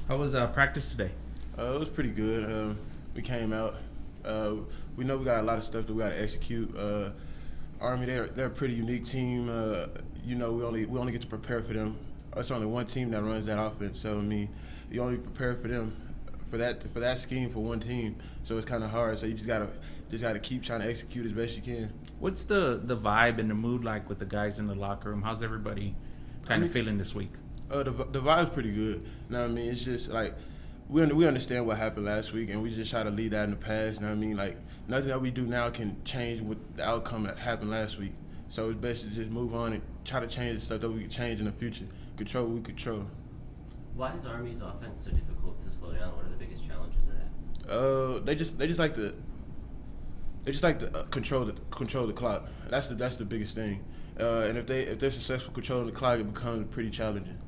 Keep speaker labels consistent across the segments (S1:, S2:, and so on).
S1: How was practice today?
S2: It was pretty good. We came out. We know we got a lot of stuff that we got to execute. Army, they're a pretty unique team. We only get to prepare for them. It's only one team that runs that offense. So I mean, you only prepare for them for that scheme for one team. So it's kind of hard. So you just gotta keep trying to execute as best you can.
S1: What's the vibe and the mood like with the guys in the locker room? How's everybody kind of feeling this week?
S2: The vibe's pretty good. You know what I mean? It's just like we understand what happened last week, and we just try to leave that in the past. You know what I mean? Like nothing that we do now can change what the outcome that happened last week. So it's best to just move on and try to change the stuff that we can change in the future. Control what we control.
S3: Why is Army's offense so difficult to slow down? What are the biggest challenges of that?
S2: They just like to control the clock. That's the biggest thing. And if they're successful controlling the clock, it becomes pretty challenging.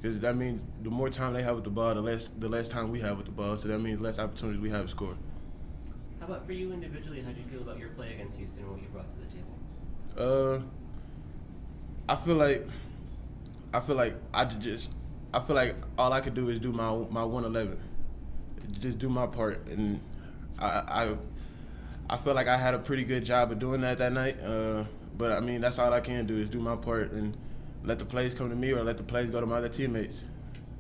S2: Because that means the more time they have with the ball, the less time we have with the ball. So that means less opportunities we have to score.
S3: How about for you individually? How did you feel about your play against Houston and what you brought to the table?
S2: I feel like all I could do is do my 111, just do my part, and I feel like I had a pretty good job of doing that night. But I mean, that's all I can do is do my part and let the plays come to me or let the plays go to my other teammates.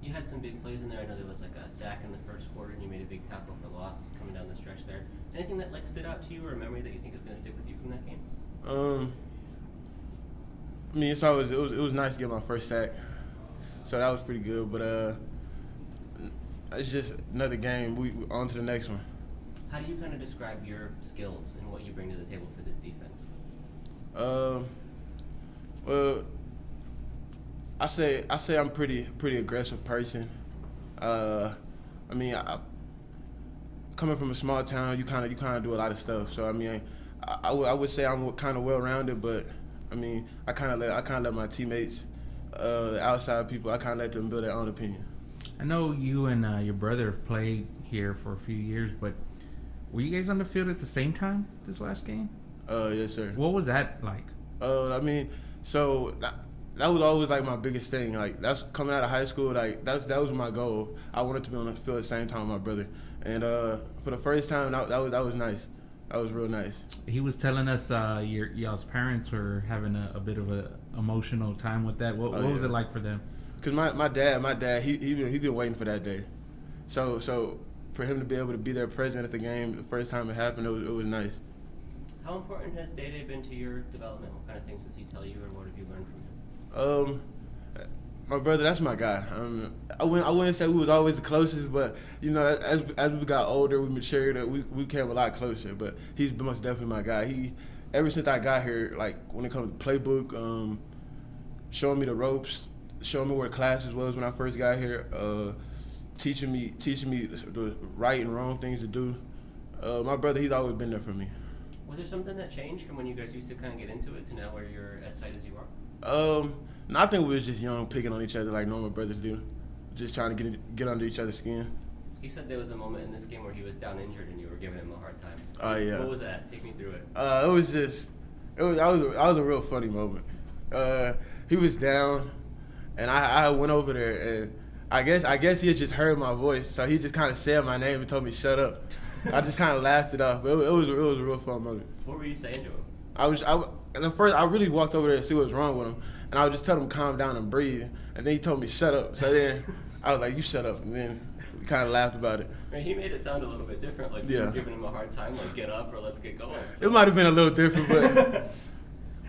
S3: You had some big plays in there. I know there was like a sack in the first quarter, and you made a big tackle for loss coming down the stretch there. Anything that stood out to you or a memory that you think is going to stick with you from that game?
S2: I mean, it was nice to get my first sack, so that was pretty good. But it's just another game. We on to the next one.
S3: How do you kind of describe your skills and what you bring to the table for this defense?
S2: Well, I say I'm pretty aggressive person. I mean, coming from a small town, you kind of do a lot of stuff. So I mean, I would say I'm kind of well rounded, but I mean, I kind of let my teammates, the outside people, I kind of let them build their own opinion.
S1: I know you and your brother have played here for a few years, but were you guys on the field at the same time this last game?
S2: Yes, sir.
S1: What was that like?
S2: I mean, so that was always like my biggest thing. Like that's coming out of high school. Like that was my goal. I wanted to be on the field at the same time with my brother. And for the first time, that was nice. That was real nice.
S1: He was telling us y'all's parents were having a bit of a emotional time with that. What was it like for them?
S2: Cause my dad, he been waiting for that day. So for him to be able to be there present at the game the first time it happened, it was nice.
S3: How important has Day been to your development? What kind of things does he tell you, or what have you learned from him?
S2: My brother, that's my guy. I wouldn't say we was always the closest, but you know, as we got older, we matured, we became a lot closer. But he's most definitely my guy. He ever since I got here, like when it comes to playbook, showing me the ropes, showing me where classes was when I first got here, teaching me the right and wrong things to do. My brother, he's always been there for me.
S3: Was there something that changed from when you guys used to kind of get into it to now where you're as tight as you are?
S2: No, I think we was just young, picking on each other like normal brothers do, just trying to get under each other's skin.
S3: He said there was a moment in this game where he was down injured and you were giving him a hard time.
S2: Oh yeah.
S3: What was that? Take me through it.
S2: That was a real funny moment. He was down, and I went over there, and I guess he had just heard my voice, so he just kind of said my name and told me shut up. I just kind of laughed it off. But it was a real fun moment.
S3: What were you saying to him?
S2: At first, I really walked over there to see what was wrong with him, and I would just tell him calm down and breathe, and then he told me shut up. So then I was like, you shut up, and then we kind of laughed about it.
S3: I mean, he made it sound a little bit different, like you were giving him a hard time, like get up or let's get going. So.
S2: It might have been a little different, but.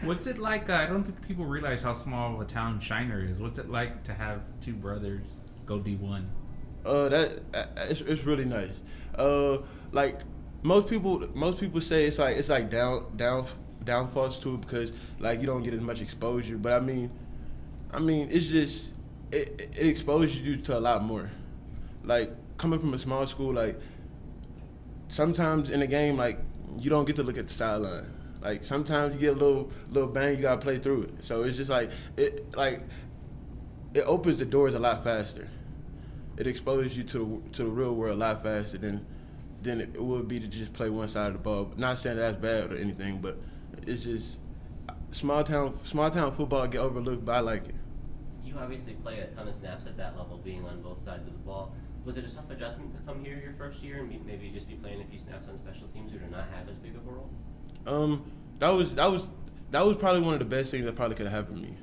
S1: What's it like? I don't think people realize how small of a town Shiner is. What's it like to have two brothers go D1?
S2: It's really nice. Like most people say it's like downfalls to it because like you don't get as much exposure. But I mean it's just it exposes you to a lot more. Like coming from a small school, like sometimes in a game like you don't get to look at the sideline. Like sometimes you get a little bang, you gotta play through it. So it's just like it opens the doors a lot faster. It exposes you to the real world a lot faster than it would be to just play one side of the ball. Not saying that's bad or anything, but it's just small town football get overlooked, but I like it.
S3: You obviously play a ton of snaps at that level, being on both sides of the ball. Was it a tough adjustment to come here your first year and maybe just be playing a few snaps on special teams or to not have as big of a role?
S2: That was probably one of the best things that probably could have happened to me.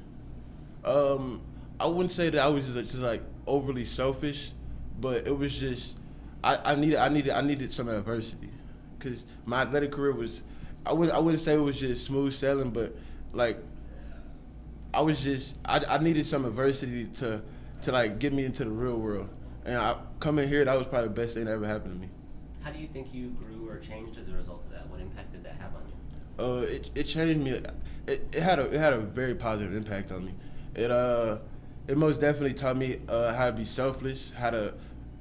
S2: I wouldn't say that I was just like overly selfish, but it was just I needed some adversity, because my athletic career was I wouldn't say it was just smooth sailing, but like I needed some adversity to like get me into the real world, and coming here, that was probably the best thing that ever happened to me.
S3: How do you think you grew or changed as a result of that? What impact did that have on you?
S2: It changed me. It had a very positive impact on me. It most definitely taught me how to be selfless, how to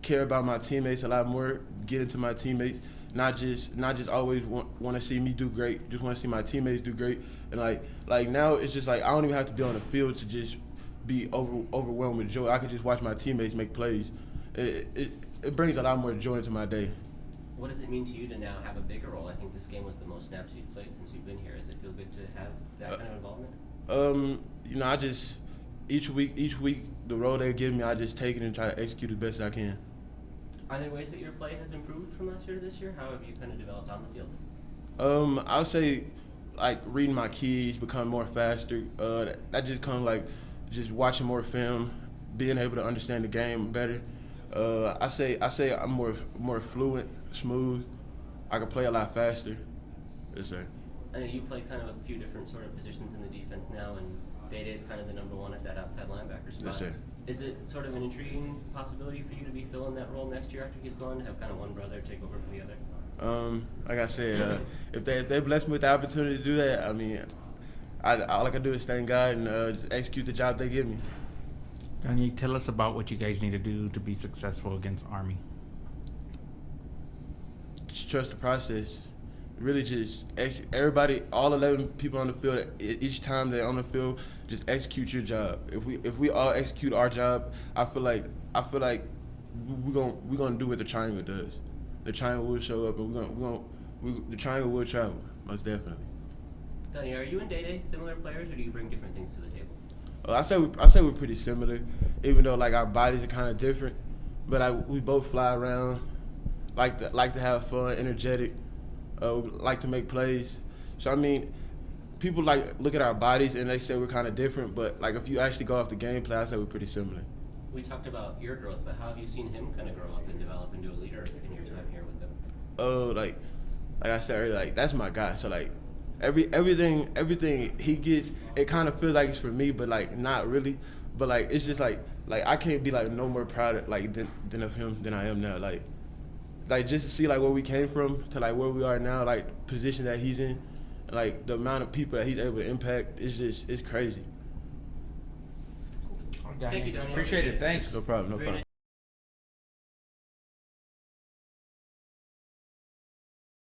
S2: care about my teammates a lot more, get into my teammates, not just always want to see me do great, just want to see my teammates do great. And like now it's just like I don't even have to be on the field to just be overwhelmed with joy. I can just watch my teammates make plays. It brings a lot more joy into my day.
S3: What does it mean to you to now have a bigger role? I think this game was the most snaps you've played since you've been here. Does it feel good to have that kind of involvement?
S2: I just each week the role they give me, I just take it and try to execute as best as I can.
S3: Are there ways that your play has improved from last year to this year? How have you kind of developed on the field?
S2: I'll say like reading my keys, becoming more faster. That just comes like just watching more film, being able to understand the game better. I say I'm more fluent, smooth. I can play a lot faster. Yes, sir.
S3: I know you play kind of a few different sort of positions in the defense now, and Day-Day is kind of the number one at that outside linebacker spot.
S2: Yes, sir.
S3: Is it sort of an intriguing possibility for you to be filling that role next year after he's gone, to have kind of one brother take over for the other?
S2: Like I said, if they bless me with the opportunity to do that, I mean, all I can do is thank God and just execute the job they give me.
S1: Donyai, tell us about what you guys need to do to be successful against Army.
S2: Just trust the process. Really just everybody, all 11 people on the field, each time they're on the field, just execute your job. If we all execute our job, I feel like we're gonna do what the triangle does. The triangle will show up, and the triangle will travel, most definitely.
S3: Donyai, are you and Day-Day similar players, or do you bring different things to the table?
S2: I say we're pretty similar, even though like our bodies are kind of different. But we both fly around, like to have fun, energetic, like to make plays. So I mean, people like look at our bodies and they say we're kind of different. But like if you actually go off the game play, I say we're pretty similar.
S3: We talked about your growth, but how have you seen him kind of grow up and develop into a leader in your time here with them?
S2: Like I said earlier, like that's my guy. So like everything he gets, it kind of feels like it's for me, but like not really. But like it's just like I can't be like no more proud like than of him than I am now. Like just to see like where we came from to like where we are now, like position that he's in, like the amount of people that he's able to impact, it's crazy.
S3: Thank you, Donyai.
S1: Appreciate it. Thanks.
S2: No problem.